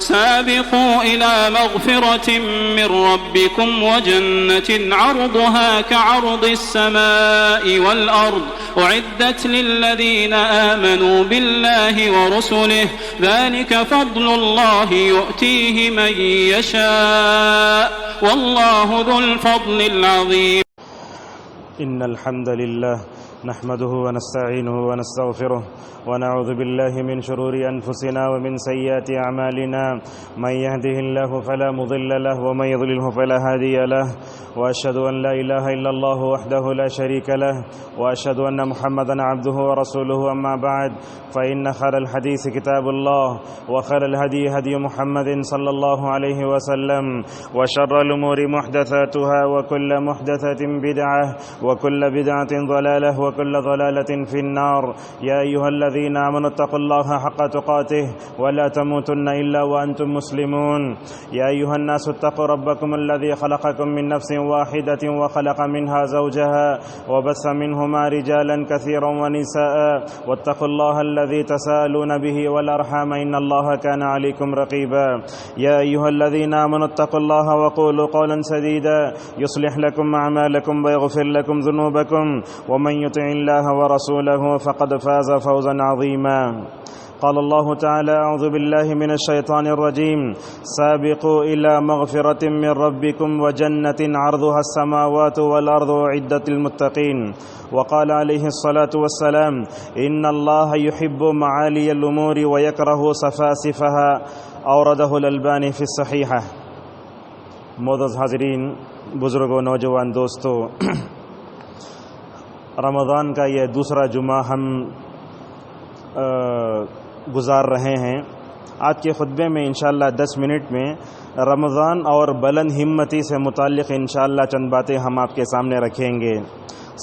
سابقوا إلى مغفرة من ربكم وجنة عرضها كعرض السماء والأرض أعدت للذين آمنوا بالله ورسله ذلك فضل الله يؤتيه من يشاء والله ذو الفضل العظيم. إن الحمد لله نحمده ونستعينه ونستغفره ونعوذ بالله من شرور أنفسنا ومن سيئات أعمالنا من يهده الله فلا مضل له ومن يضلله فلا هادي له وأشهد أن لا إله إلا الله وحده لا شريك له وأشهد أن محمدا عبده ورسوله أما بعد فإن خير الحديث كتاب الله وخير الهدي هدي محمد صلى الله عليه وسلم وشر الأمور محدثاتها وكل محدثة بدعة وكل بدعة ضلالة وكل ضلالة في النار. يا أيها الذين آمنوا اتقوا الله حق تقاته ولا تموتن إلا وأنتم مسلمون. يا أيها الناس اتقوا ربكم الذي خلقكم من نفس واحدة وخلق منها زوجها وبث منهما رجالا كثيرا ونساء واتقوا الله الذي تساءلون به والأرحام إن الله كان عليكم رقيبا. يا أيها الذين آمنوا اتقوا الله وقولوا قولا سديدا يصلح لكم أعمالكم ويغفر لكم ذنوبكم ومن يطع الله ورسوله فقد فاز فوزا عظيما. قال الله تعالى أعوذ بالله من الشيطان الرجيم سابقوا إلى مغفرة من ربكم وجنة عرضها السماوات والأرض أعدت للمتقين. وقال عليه الصلاة والسلام إن الله يحب معالي الأمور ويكره سفاسفها أورده الألباني في الصحيحة. معزز حاضرین، بزرگوں، نوجوان دوستو، رمضان کا یہ دوسرا جمعہ ہم گزار رہے ہیں. آج کے خطبے میں انشاءاللہ 10 منٹ میں رمضان اور بلند ہمتی سے متعلق انشاءاللہ چند باتیں ہم آپ کے سامنے رکھیں گے.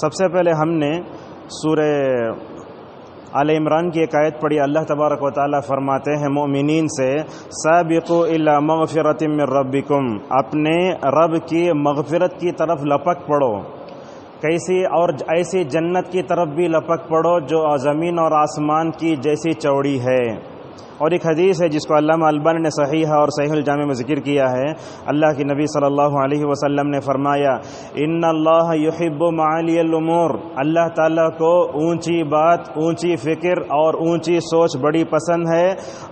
سب سے پہلے ہم نے سورہ آل عمران کی ایک آیت پڑھی. اللہ تبارک و تعالیٰ فرماتے ہیں مومنین سے سابقوا الی مغفرۃ من ربکم، اپنے رب کی مغفرت کی طرف لپک پڑو. کیسی؟ اور ایسی جنت کی طرف بھی لپک پڑو جو زمین اور آسمان کی جیسی چوڑی ہے. اور ایک حدیث ہے جس کو علامہ البانی نے صحیحہ اور صحیح الجامع میں ذکر کیا ہے. اللہ کے نبی صلی اللہ علیہ وسلم نے فرمایا ان اللہ یحب معالی الامور، اللہ تعالیٰ کو اونچی بات، اونچی فکر اور اونچی سوچ بڑی پسند ہے،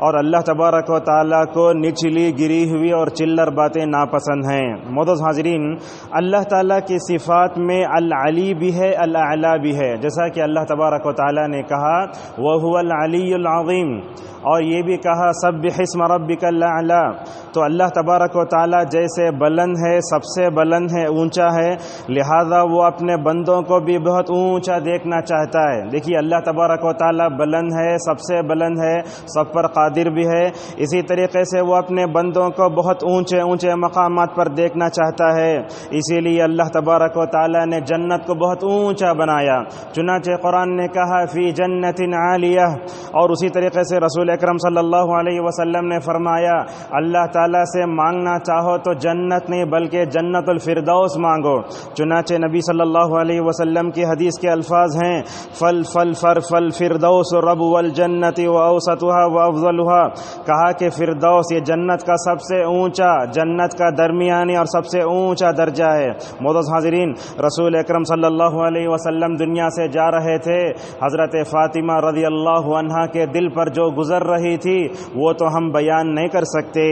اور اللہ تبارک و تعالیٰ کو نچلی گری ہوئی اور چلر باتیں ناپسند ہیں. معزز حاضرین، اللہ تعالیٰ کی صفات میں العلی بھی ہے، الاعلی بھی ہے. جیسا کہ اللہ تبارک و تعالیٰ نے کہا وَهُوَ الْعَلِيُّ الْعَظِيمُ، اور یہ بھی کہا سبح اسم ربک الاعلی. تو اللہ تبارک و تعالیٰ جیسے بلند ہے، سب سے بلند ہے، اونچا ہے، لہذا وہ اپنے بندوں کو بھی بہت اونچا دیکھنا چاہتا ہے. دیکھیے اللہ تبارک و تعالیٰ بلند ہے، سب سے بلند ہے، سب پر قادر بھی ہے. اسی طریقے سے وہ اپنے بندوں کو بہت اونچے اونچے مقامات پر دیکھنا چاہتا ہے. اسی لیے اللہ تبارک و تعالیٰ نے جنت کو بہت اونچا بنایا. چنانچہ قرآن نے کہا فی جنت عالیہ، اور اسی طریقے سے رسول اکرم صلی اللہ علیہ وسلم نے فرمایا اللہ تعالیٰ سے مانگنا چاہو تو جنت نہیں بلکہ جنت الفردوس مانگو. چنانچہ نبی صلی اللہ علیہ وسلم کی حدیث کے الفاظ ہیں فل فل فر فل فردوس رب والجنت واوسطها وافضلها، کہا کہ فردوس یہ جنت کا سب سے اونچا، جنت کا درمیانی اور سب سے اونچا درجہ ہے. معزز حاضرین، رسول اکرم صلی اللہ علیہ وسلم دنیا سے جا رہے تھے. حضرت فاطمہ رضی اللہ عنہا کے دل پر جو گزر رہی تھی وہ تو ہم بیان نہیں کر سکتے.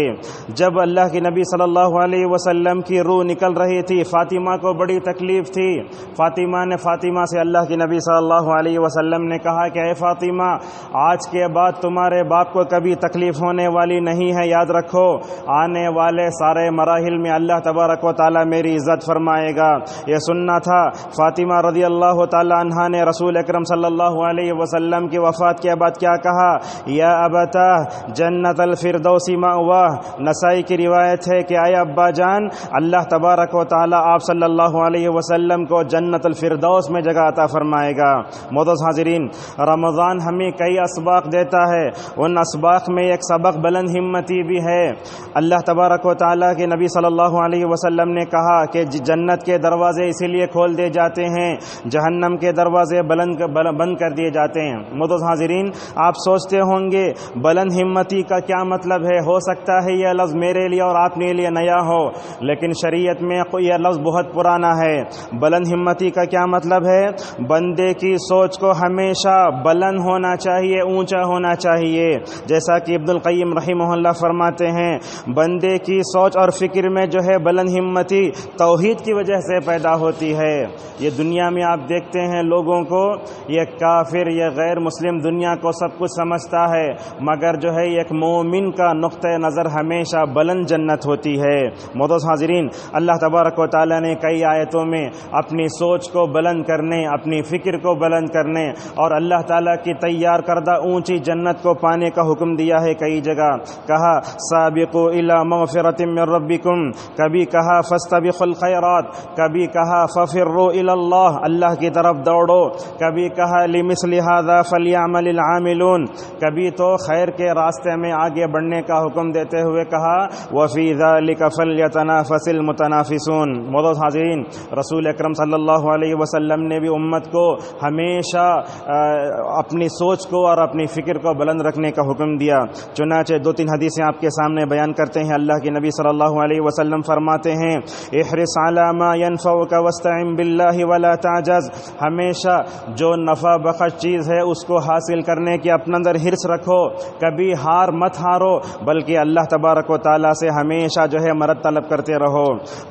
جب اللہ کے نبی صلی اللہ علیہ وسلم کی روح نکل رہی تھی فاطمہ کو بڑی تکلیف تھی. فاطمہ سے اللہ کے نبی صلی اللہ علیہ وسلم نے کہا کہ اے فاطمہ، آج کے بعد تمہارے باپ کو کبھی تکلیف ہونے والی نہیں ہے. یاد رکھو آنے والے سارے مراحل میں اللہ تبارک و تعالیٰ میری عزت فرمائے گا. یہ سننا تھا. فاطمہ رضی اللہ تعالیٰ عنہا نے رسول اکرم صلی اللہ علیہ وسلم کی وفات کے بعد کیا کہا؟ یا ابتا جنت الفردوس مأواہ. نسائی کی روایت ہے کہ اے ابا جان، اللہ تبارک و تعالیٰ آپ صلی اللہ علیہ وسلم کو جنت الفردوس میں جگہ عطا فرمائے گا. معزز حاضرین، رمضان ہمیں کئی اسباق دیتا ہے. ان اسباق میں ایک سبق بلند ہمتی بھی ہے. اللہ تبارک و تعالیٰ کے نبی صلی اللہ علیہ وسلم نے کہا کہ جنت کے دروازے اسی لیے کھول دیے جاتے ہیں، جہنم کے دروازے بند کر دیے جاتے ہیں. معزز حاضرین، آپ سوچتے ہوں گے بلند ہمتی کا کیا مطلب ہے؟ ہو سکتا ہے یہ لفظ میرے لیے اور آپ کے لیے نیا ہو، لیکن شریعت میں یہ لفظ بہت پرانا ہے۔ بلند ہمتی کا کیا مطلب ہے؟ بندے کی سوچ کو ہمیشہ بلند ہونا چاہیے، اونچا ہونا چاہیے، جیسا کہ ابن القیم رحمہ اللہ فرماتے ہیں بندے کی سوچ اور فکر میں جو ہے بلند ہمتی توحید کی وجہ سے پیدا ہوتی ہے۔ یہ دنیا میں آپ دیکھتے ہیں لوگوں کو، یہ کافر، یہ غیر مسلم دنیا کو سب کچھ سمجھتا ہے، مگر جو ہے ایک مومن کا نقطہ نظر ہمیشہ بلند جنت ہوتی ہے۔ معزز حاضرین، اللہ تبارک و تعالیٰ نے کئی آیتوں میں اپنی سوچ کو بلند کرنے، اپنی فکر کو بلند کرنے اور اللہ تعالیٰ کی تیار کردہ اونچی جنت کو پانے کا حکم دیا ہے۔ کئی جگہ کہا سابقوا الی مغفرۃ من ربکم، کبھی کہا فاستبقوا الخیرات، کبھی کہا ففروا الی اللہ، اللہ کی طرف دوڑو، کبھی کہا لمثل ھذا فلیعمل العاملون، کبھی تو خیر کے راستے میں آگے بڑھنے کا حکم دیتے ہوئے کہا وفی ذلک فلیتنافس المتنافسون۔ معزز حاضرین، رسول اکرم صلی اللہ علیہ وسلم نے بھی امت کو ہمیشہ اپنی سوچ کو اور اپنی فکر کو بلند رکھنے کا حکم دیا۔ چنانچہ دو تین حدیثیں آپ کے سامنے بیان کرتے ہیں۔ اللہ کے نبی صلی اللہ علیہ وسلم فرماتے ہیں احرص علی ما ينفعک واستعن باللہ ولا تعجز، ہمیشہ جو نفع بخش چیز ہے اس کو حاصل کرنے کی اپنے اندر حرص رکھو، کبھی ہار مت ہارو، بلکہ اللہ تبارک و تعالیٰ سے ہمیشہ جو ہے مدد طلب کرتے رہو۔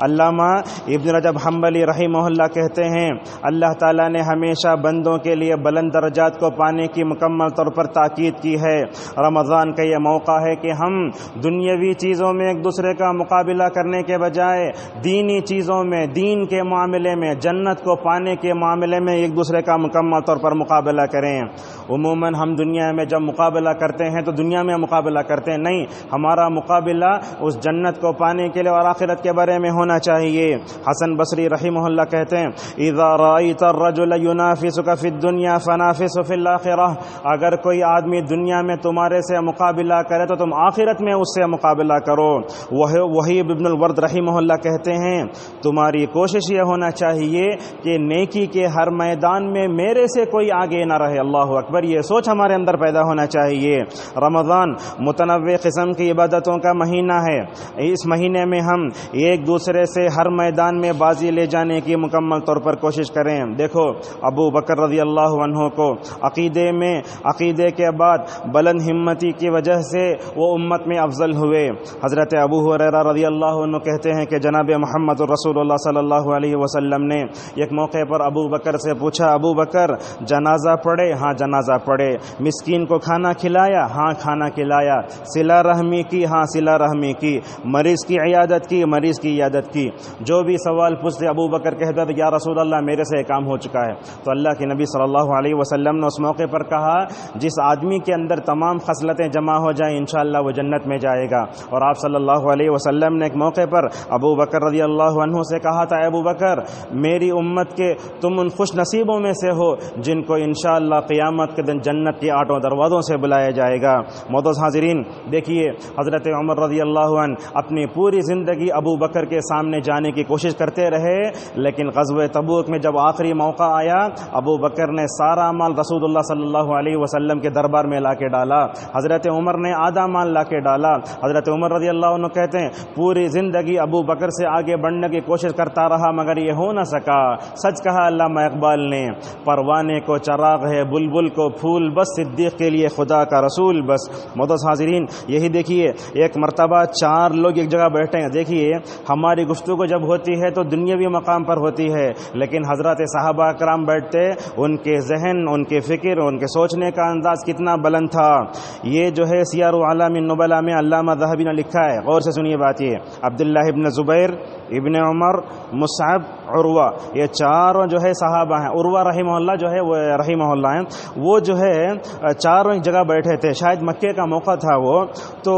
علامہ ابن رجب حنبلی رحمہ اللہ کہتے ہیں اللہ تعالیٰ نے ہمیشہ بندوں کے لیے بلند درجات کو پانے کی مکمل طور پر تاکید کی ہے۔ رمضان کا یہ موقع ہے کہ ہم دنیاوی چیزوں میں ایک دوسرے کا مقابلہ کرنے کے بجائے دینی چیزوں میں، دین کے معاملے میں، جنت کو پانے کے معاملے میں ایک دوسرے کا مکمل طور پر مقابلہ کریں۔ عموماً ہم دنیا میں جب مقابلہ کرتے ہیں تو دنیا میں مقابلہ کرتے ہیں، نہیں، ہمارا مقابلہ اس جنت کو پانے کے لیے اور آخرت کے بارے میں ہونا چاہیے۔ حسن بصری رحمہ اللہ کہتے ہیں اذا رأیت الرجل ینافسک فی الدنیا فنافسہ فی الآخرہ، اگر کوئی آدمی دنیا میں تمہارے سے مقابلہ کرے تو تم آخرت میں اس سے مقابلہ کرو۔ وہیب ابن الورد رحمہ اللہ کہتے ہیں تمہاری کوشش یہ ہونا چاہیے کہ نیکی کے ہر میدان میں میرے سے کوئی آگے نہ رہے۔ اللہ اکبر، یہ سوچ ہمارے اندر پیدا ہونا چاہیے۔ رمضان متنوع قسم کی عبادتوں کا مہینہ ہے، اس مہینے میں ہم ایک دوسرے سے ہر میدان میں بازی لے جانے کی مکمل طور پر کوشش کریں۔ دیکھو ابو بکر رضی اللہ عنہ کو عقیدے کے بعد بلند ہمتی کی وجہ سے وہ امت میں افضل ہوئے۔ حضرت ابو ہریرہ رضی اللہ عنہ کہتے ہیں کہ جناب محمد رسول اللہ صلی اللہ علیہ وسلم نے ایک موقع پر ابو بکر سے پوچھا ابو بکر جنازہ پڑھے؟ ہاں جنازہ پڑھے۔ مسکین کو کھانا کھلایا؟ ہاں کھانا کھلایا۔ صلہ رحمی کی؟ ہاں صلہ رحمی کی۔ مریض کی عیادت کی؟ مریض کی عیادت کی۔ جو بھی سوال پوچھتے ابو بکر کہتا تھا یا رسول اللہ میرے سے کام ہو چکا ہے۔ تو اللہ کے نبی صلی اللہ علیہ وسلم نے اس موقع پر کہا جس آدمی کے اندر تمام خصلتیں جمع ہو جائیں انشاءاللہ وہ جنت میں جائے گا۔ اور آپ صلی اللہ علیہ وسلم نے ایک موقع پر ابو بکر رضی اللہ عنہ سے کہا تھا ابو بکر میری امت کے تم ان خوش نصیبوں میں سے ہو جن کو انشاءاللہ قیامت کے دن جنت کے 8 دروازوں سے بلایا جائے گا۔ معزز حاضرین، دیکھیے حضرت عمر رضی اللہ عنہ اپنی پوری زندگی ابو بکر کے سامنے جانے کی کوشش کرتے رہے، لیکن غزوہ تبوک میں جب آخری موقع آیا ابو بکر نے سارا مال رسول اللہ صلی اللہ علیہ وسلم کے دربار میں لا کے ڈالا، حضرت عمر نے آدھا مال لا کے ڈالا۔ حضرت عمر رضی اللہ عنہ کہتے ہیں پوری زندگی ابو بکر سے آگے بڑھنے کی کوشش کرتا رہا مگر یہ ہو نہ سکا۔ سچ کہا علامہ اقبال نے، پروانے کو چراغ ہے بلبل کو پھول بس، صدیق کے لیے خدا کا رسول بس۔ معزز حاضرین، یہی دیکھیے ایک مرتبہ 4 لوگ ایک جگہ بیٹھے ہیں۔ دیکھیے ہماری گفتگو جب ہوتی ہے تو دنیاوی مقام پر ہوتی ہے، لیکن حضرت صحابہ کرام بیٹھتے، ان کے ذہن، ان کے فکر، ان کے سوچنے کا انداز کتنا بلند تھا۔ یہ جو ہے سیر اعلام النبلاء میں علامہ ذہبی نے لکھا ہے، غور سے سنیے بات یہ، عبداللہ ابن زبیر، ابن عمر، مصعب، عروہ، یہ چاروں جو ہے صحابہ ہیں۔ عروہ رحمہ اللہ جو ہے وہ رحمہ اللہ ہیں، وہ جو ہے چاروں ایک جگہ بیٹھے تھے، شاید مکے کا موقع تھا وہ، تو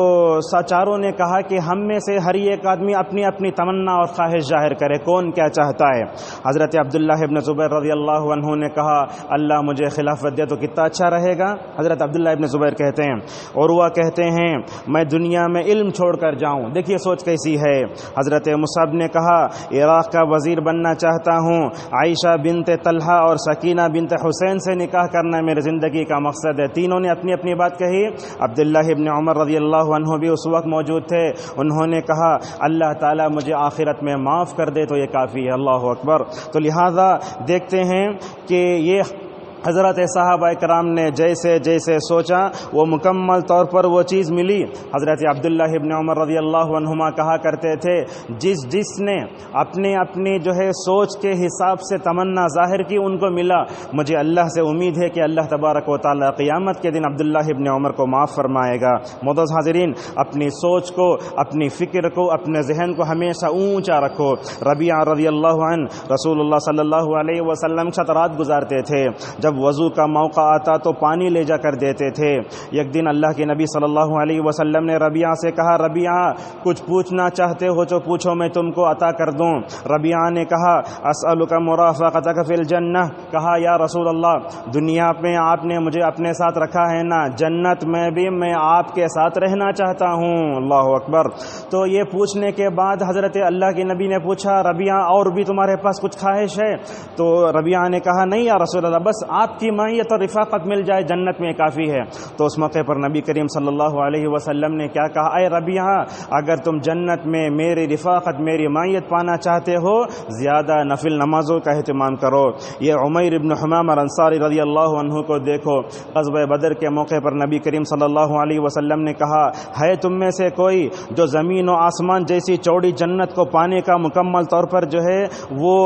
چاروں نے کہا کہ ہم میں سے ہر ایک آدمی اپنی اپنی تمنا اور خواہش ظاہر کرے، کون کیا چاہتا ہے۔ حضرت عبداللہ ابن زبیر رضی اللہ عنہ نے کہا اللہ مجھے خلافت دے تو کتنا اچھا رہے گا۔ حضرت عبداللہ ابن زبیر کہتے ہیں، عروہ کہتے ہیں میں دنیا میں علم چھوڑ کر جاؤں۔ دیکھیے سوچ کیسی ہے۔ حضرت مصعب نے کہا عراق کا وزیر بننا چاہتا ہوں، عائشہ بنت طلحہ اور سکینہ بنت حسین سے نکاح کرنا میری زندگی کا مقصد ہے۔ تینوں نے اپنی اپنی بات کہی. عبداللہ ابن عمر رضی اللہ عنہ بھی اس وقت موجود تھے. انہوں نے کہا اللہ تعالیٰ مجھے آخرت میں معاف کر دے تو یہ کافی ہے. اللہ اکبر. تو لہذا دیکھتے ہیں کہ یہ حضرت صحابہ کرام نے جیسے جیسے سوچا وہ مکمل طور پر وہ چیز ملی. حضرت عبداللہ ابن عمر رضی اللہ عنہما کہا کرتے تھے جس نے اپنی جو ہے سوچ کے حساب سے تمنا ظاہر کی ان کو ملا. مجھے اللہ سے امید ہے کہ اللہ تبارک و تعالی قیامت کے دن عبداللہ ابن عمر کو معاف فرمائے گا. معزز حاضرین، اپنی سوچ کو، اپنی فکر کو، اپنے ذہن کو ہمیشہ اونچا رکھو. ربیعہ رضی اللہ عنہ رسول اللہ صلی اللہ علیہ وسلم کے ساتھ رات گزارتے تھے. جب وضو کا موقع آتا تو پانی لے جا کر دیتے تھے. ایک دن اللہ کے نبی صلی اللہ علیہ وسلم نے ربیعہ سے کہا ربیعہ کچھ پوچھنا چاہتے ہو تو پوچھو، میں تم کو عطا کر دوں. ربیعہ نے کہا اسألک مرافقتک فی الجنہ. کہا یا رسول اللہ دنیا میں آپ نے مجھے اپنے ساتھ رکھا ہے نا، جنت میں بھی میں آپ کے ساتھ رہنا چاہتا ہوں. اللہ اکبر. تو یہ پوچھنے کے بعد حضرت اللہ کے نبی نے پوچھا ربیعہ اور بھی تمہارے پاس کچھ خواہش ہے؟ تو ربیعہ نے کہا نہیں یا رسول اللہ، بس آپ کی معیت اور رفاقت مل جائے جنت میں کافی ہے. تو اس موقع پر نبی کریم صلی اللہ علیہ وسلم نے کیا کہا، اے ربیعہ اگر تم جنت میں میری رفاقت، میری معیت پانا چاہتے ہو زیادہ نفل نمازوں کا اہتمام کرو. یہ عمیر ابن حمام انصاری رضی اللہ عنہ کو دیکھو، غزوہ بدر کے موقع پر نبی کریم صلی اللہ علیہ وسلم نے کہا ہے تم میں سے کوئی جو زمین و آسمان جیسی چوڑی جنت کو پانے کا مکمل طور پر جو ہے وہ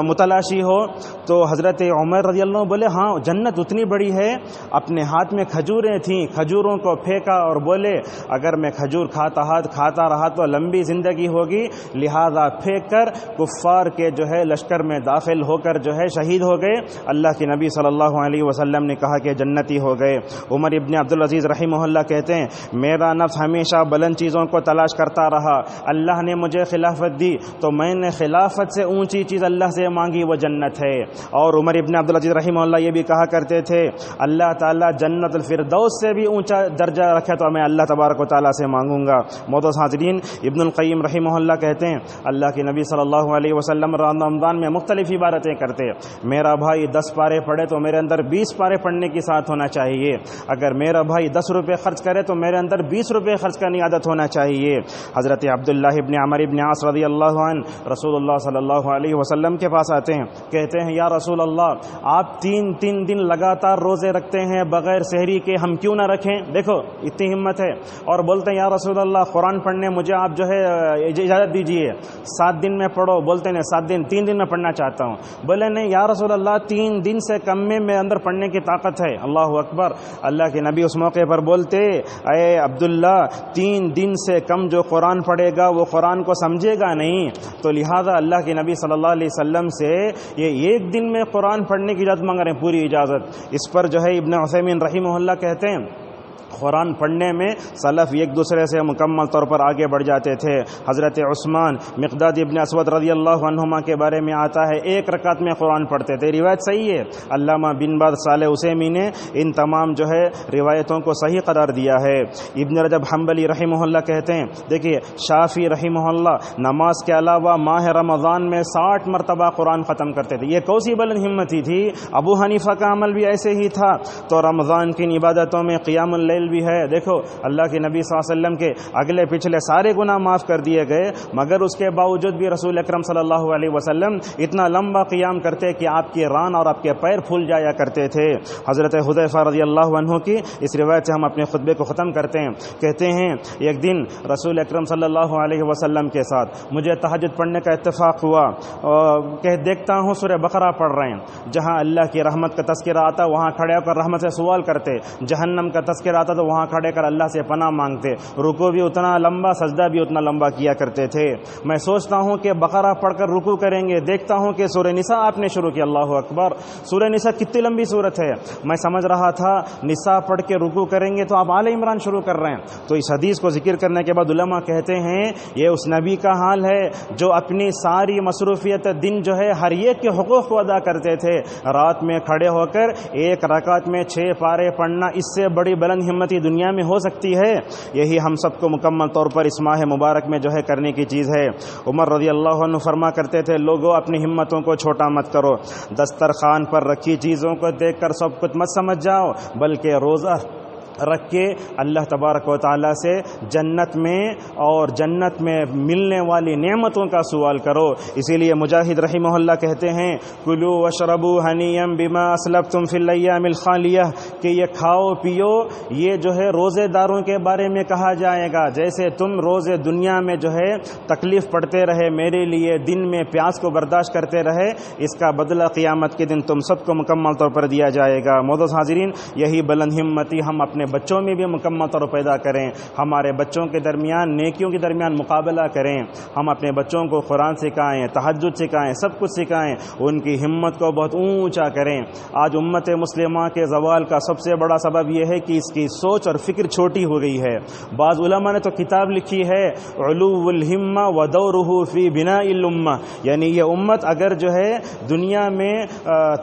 متلاشی ہو؟ تو حضرت عمر رضی اللہ عنہ بولے ہاں جنت اتنی بڑی ہے. اپنے ہاتھ میں کھجوریں تھیں، کھجوروں کو پھینکا اور بولے اگر میں کھجور کھاتا رہا تو لمبی زندگی ہوگی، لہذا پھینک کر کفار کے جو ہے لشکر میں داخل ہو کر جو ہے شہید ہو گئے. اللہ کے نبی صلی اللہ علیہ وسلم نے کہا کہ جنتی ہو گئے. عمر ابن عبدالعزیز رحمہ اللہ کہتے ہیں میرا نفس ہمیشہ بلند چیزوں کو تلاش کرتا رہا. اللہ نے مجھے خلافت دی تو میں نے خلافت سے اونچی چیز اللہ سے مانگی، وہ جنت ہے. اور عمر ابن عبدالعزیز رحمہ اللہ یہ بھی کہا کرتے تھے اللہ تعالیٰ جنت الفردوس سے بھی اونچا درجہ رکھے تو میں اللہ تبارک و تعالیٰ سے مانگوں گا. معزز حاضرین، ابن القیم رحمہ اللہ کہتے ہیں اللہ کے نبی صلی اللہ علیہ وسلم رمضان میں مختلف عبادتیں کرتے. میرا بھائی 10 پارے پڑھے تو میرے اندر 20 پارے پڑھنے کی ساتھ ہونا چاہیے. اگر میرا بھائی 10 روپے خرچ کرے تو میرے اندر 20 روپے خرچ کرنے کی عادت ہونا چاہیے. حضرت عبداللہ ابن عمر ابن عاص رضی اللہ عنہ رسول اللہ صلی اللہ علیہ وسلم کے پاس آتے ہیں، کہتے ہیں یا رسول اللہ آپ تین دن لگاتار روزے رکھتے ہیں بغیر سحری کے، ہم کیوں نہ رکھیں؟ دیکھو اتنی ہمت ہے. اور بولتے ہیں یا رسول اللہ قرآن پڑھنے مجھے آپ جو ہے اجازت دیجئے، 7 دن میں پڑھو. بولتے ہیں 7 دن، 3 دن میں پڑھنا چاہتا ہوں. بولے نہیں یا رسول اللہ 3 دن سے کم میں میرے اندر پڑھنے کی طاقت ہے. اللہ اکبر. اللہ کے نبی اس موقع پر بولتے اے عبداللہ 3 دن سے کم جو قرآن پڑھے گا وہ قرآن کو سمجھے گا نہیں. تو لہذا اللہ کے نبی صلی اللہ علیہ وسلم سے یہ 1 دن میں قرآن پڑھنے کی اجازت مانگ رہے ہیں، پوری اجازت. اس پر جو ہے ابن عثیمین رحمہ اللہ کہتے ہیں قرآن پڑھنے میں سلف ایک دوسرے سے مکمل طور پر آگے بڑھ جاتے تھے. حضرت عثمان مقداد ابن اسود رضی اللہ عنہما کے بارے میں آتا ہے 1 رکعت میں قرآن پڑھتے تھے. روایت صحیح ہے. علامہ بن باز صالح عثیمی نے ان تمام جو ہے روایتوں کو صحیح قرار دیا ہے. ابن رجب حنبلی رحمہ اللہ کہتے ہیں دیکھیے شافعی رحمہ اللہ نماز کے علاوہ ماہ رمضان میں 60 مرتبہ قرآن ختم کرتے تھے. یہ کوسی بلند ہمتی تھی. ابو حنیفہ کا عمل بھی ایسے ہی تھا. تو رمضان کی عبادتوں میں قیام اللیل بھی ہے. دیکھو اللہ کے نبی صلی اللہ علیہ وسلم کے اگلے پچھلے سارے گناہ معاف کر دیے گئے، مگر اس کے باوجود بھی رسول اکرم صلی اللہ علیہ وسلم اتنا لمبا قیام کرتے کہ آپ کی ران اور آپ کے پیر پھول جایا کرتے تھے. حضرت حذیفہ رضی اللہ عنہ کی اس روایت سے ہم اپنے خطبے کو ختم کرتے ہیں. کہتے ہیں ایک دن رسول اکرم صلی اللہ علیہ وسلم کے ساتھ مجھے تہجد پڑھنے کا اتفاق ہوا کہ دیکھتا ہوں سورہ بقرہ پڑھ رہے ہیں. جہاں اللہ کی رحمت کا تذکرہ آتا وہاں کھڑے ہو کر رحمت سے سوال کرتے، جہنم کا تذکرہ آتا تو وہاں کھڑے کر اللہ سے پناہ مانگتے. رکوع بھی اتنا لمبا، سجدہ بھی اتنا لمبا کیا کرتے تھے. میں سوچتا ہوں کہ بقرہ پڑھ کر رکوع کریں گے، دیکھتا ہوں کہ سورہ نساء آپ نے شروع کیا. اللہ اکبر. سورہ نساء کتنی لمبی صورت ہے. میں سمجھ رہا تھا نساء پڑھ کے رکوع کریں گے تو آپ آل عمران شروع کر رہے ہیں. تو اس حدیث کو ذکر کرنے کے بعد علماء کہتے ہیں یہ اس نبی کا حال ہے جو اپنی ساری مصروفیت دن جو ہے ہر ایک کے حقوق کو ادا کرتے تھے. رات میں کھڑے ہو کر 1 رکعت میں 6 پارے پڑھنا اس سے بڑی بلند ہمتی دنیا میں ہو سکتی ہے؟ یہی ہم سب کو مکمل طور پر اس ماہ مبارک میں جو ہے کرنے کی چیز ہے. عمر رضی اللہ عنہ فرما کرتے تھے لوگوں اپنی ہمتوں کو چھوٹا مت کرو. دسترخوان پر رکھی چیزوں کو دیکھ کر سب کچھ مت سمجھ جاؤ، بلکہ رکھ کے اللہ تبارک و تعالیٰ سے جنت میں اور جنت میں ملنے والی نعمتوں کا سوال کرو۔ اسی لیے مجاہد رحمہ اللہ کہتے ہیں کلو وشربوا ہنیئا بما اسلفتم فی الایام الخالیہ، کہ یہ کھاؤ پیو، یہ جو ہے روزے داروں کے بارے میں کہا جائے گا، جیسے تم روزے دنیا میں جو ہے تکلیف پڑتے رہے میرے لیے، دن میں پیاس کو برداشت کرتے رہے، اس کا بدلہ قیامت کے دن تم سب کو مکمل طور پر دیا جائے گا۔ معزز حاضرین، یہی بلند ہمتی ہم اپنے بچوں میں بھی مکمل طور پر پیدا کریں، ہمارے بچوں کے درمیان نیکیوں کے درمیان مقابلہ کریں، ہم اپنے بچوں کو قرآن سکھائیں، تہجد سکھائیں، سب کچھ سکھائیں، ان کی ہمت کو بہت اونچا کریں۔ آج امت مسلمہ کے زوال کا سب سے بڑا سبب یہ ہے کہ اس کی سوچ اور فکر چھوٹی ہو گئی ہے۔ بعض علماء نے تو کتاب لکھی ہے علو الہمہ ودورہ فی بناء الامہ، یعنی یہ امت اگر جو ہے دنیا میں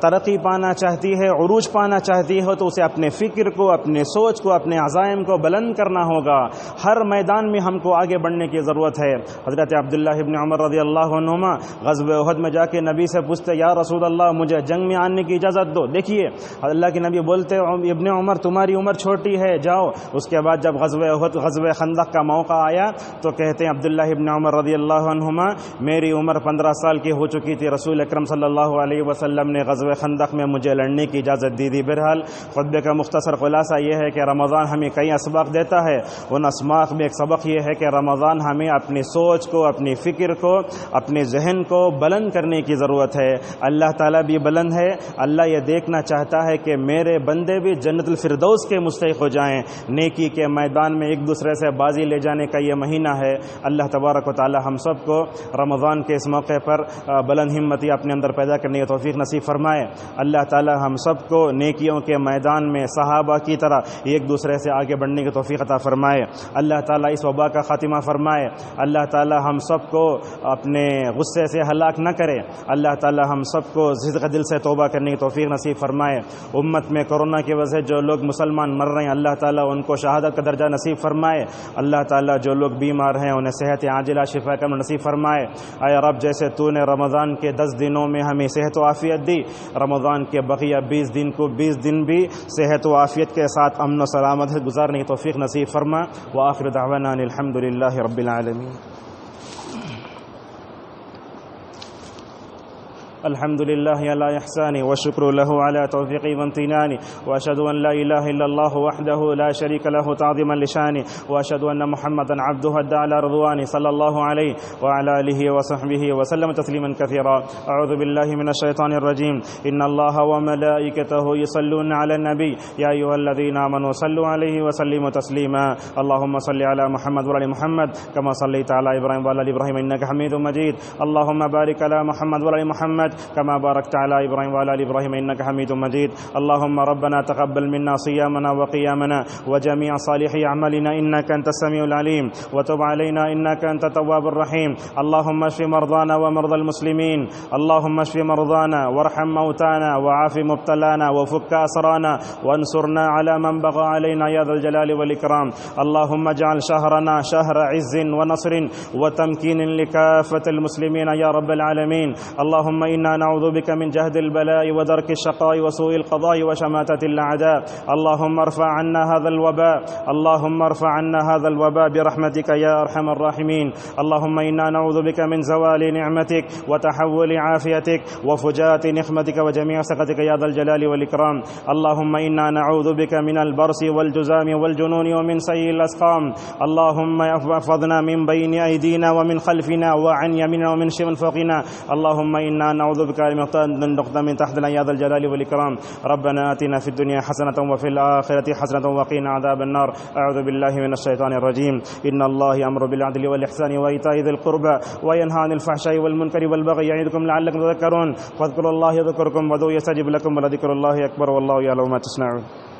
ترقی پانا چاہتی ہے، عروج پانا چاہتی ہے، تو اسے اپنے فکر کو، اپنے سوچ کو، اپنے عزائم کو بلند کرنا ہوگا۔ ہر میدان میں ہم کو آگے بڑھنے کی ضرورت ہے۔ حضرت عبداللہ ابن عمر رضی اللہ عنہما غزوہ احد میں جا کے نبی سے پوچھتے یا رسول اللہ مجھے جنگ میں آنے کی اجازت دو۔ دیکھیے اللہ کے نبی بولتے ابن عمر تمہاری عمر چھوٹی ہے، جاؤ۔ اس کے بعد جب غزوہ احد، غزوہ خندق کا موقع آیا تو کہتے ہیں عبداللہ ابن عمر رضی اللہ عنہما میری عمر 15 سال کی ہو چکی تھی، رسول اکرم صلی اللہ علیہ وسلم نے غزوہ خندق میں مجھے لڑنے کی اجازت دی تھی۔ بہرحال خطبے کا مختصر خلاصہ یہ ہے کہ رمضان ہمیں کئی اسباق دیتا ہے، ان اسباق میں ایک سبق یہ ہے کہ رمضان ہمیں اپنی سوچ کو، اپنی فکر کو، اپنے ذہن کو بلند کرنے کی ضرورت ہے۔ اللہ تعالیٰ بھی بلند ہے، اللہ یہ دیکھنا چاہتا ہے کہ میرے بندے بھی جنت الفردوس کے مستحق ہو جائیں۔ نیکی کے میدان میں ایک دوسرے سے بازی لے جانے کا یہ مہینہ ہے۔ اللہ تبارک و تعالیٰ ہم سب کو رمضان کے اس موقع پر بلند ہمتی اپنے اندر پیدا کرنے کی توفیق نصیب فرمائے۔ اللہ تعالیٰ ہم سب کو نیکیوں کے میدان میں صحابہ کی طرح ایک دوسرے سے آگے بڑھنے کی توفیق عطا فرمائے۔ اللہ تعالیٰ اس وبا کا خاتمہ فرمائے۔ اللہ تعالیٰ ہم سب کو اپنے غصے سے ہلاک نہ کرے۔ اللہ تعالیٰ ہم سب کو صدق دل سے توبہ کرنے کی توفیق نصیب فرمائے۔ امت میں کورونا کی وجہ سے جو لوگ مسلمان مر رہے ہیں اللہ تعالیٰ ان کو شہادت کا درجہ نصیب فرمائے۔ اللہ تعالیٰ جو لوگ بیمار ہیں انہیں صحت عاجلہ شفا کا نصیب فرمائے۔ اے رب جیسے تو نے رمضان کے 10 دنوں میں ہمیں صحت و عافیت دی، رمضان کے بقیہ 20 دن کو 20 دن بھی صحت و عافیت کے ساتھ امن و سلامت سے گزارنے کی توفیق نصیب فرما۔ وآخر دعوانا ان الحمد للہ رب العالمین۔ الحمد لله على إحسانه والشكر له على توفيقه وامتنانه، وأشهد أن لا إله إلا الله وحده لا شريك له تعظيما لشانه، وأشهد أن محمدا عبده الداعي على رضوانه صلى الله عليه وعلى آله وصحبه وسلم تسليما كثيرا۔ أعوذ بالله من الشيطان الرجيم، إن الله وملائكته يصلون على النبي يا أيها الذين آمنوا صلوا عليه وسلموا تسليما۔ اللهم صل على محمد وعلى محمد كما صليت على إبراهيم وعلى آل إبراهيم إنك حميد مجيد۔ اللهم بارك على محمد وعلى محمد كما باركت على إبراهيم وعلى آل إبراهيم إنك حميد مجيد۔ اللهم ربنا تقبل منا صيامنا وقيامنا وجميع صالح أعمالنا إنك أنت السميع العليم، وتب علينا إنك أنت التواب الرحيم۔ اللهم اشف مرضانا ومرضى المسلمين، اللهم اشف مرضانا وارحم موتانا وعاف مبتلانا وفك أسرانا وانصرنا على من بغى علينا يا ذا الجلال والإكرام۔ اللهم اجعل شهرنا شهر عز ونصر وتمكين لكافة المسلمين يا رب العالمين۔ اللهم إنا نعوذ بك من جهد البلاء ودرك الشقاء وسوء القضاء وشماتة الأعداء۔ اللهم ارفع عنا هذا الوباء، اللهم ارفع عنا هذا الوباء برحمتك يا أرحم الراحمين۔ اللهم إنا نعوذ بك من زوال نعمتك وتحول عافيتك وفجاءة نقمتك وجميع سخطك يا ذا الجلال والإكرام۔ اللهم إنا نعوذ بك من البرص والجزام والجنون ومن سيء الأسقام۔ اللهم احفظنا من بين أيدينا ومن خلفنا وعن يميننا ومن شمال فوقنا۔ اللهم إنا نعوذ بك نقطة من تحتنا يا ذا الجلال والإكرام۔ ربنا آتنا في الدنيا حسنة وفي الآخرة حسنة وقنا عذاب النار۔ أعوذ بالله من الشيطان الرجيم، إن الله يأمر بالعدل والإحسان وإيتاء ذي القربى وينهى عن الفحشاء والمنكر والبغي يعظكم لعلكم تذكرون، فاذكروا الله يذكركم وادعوه يستجب لكم ولذكر الله أكبر والله يعلم ما تصنعون۔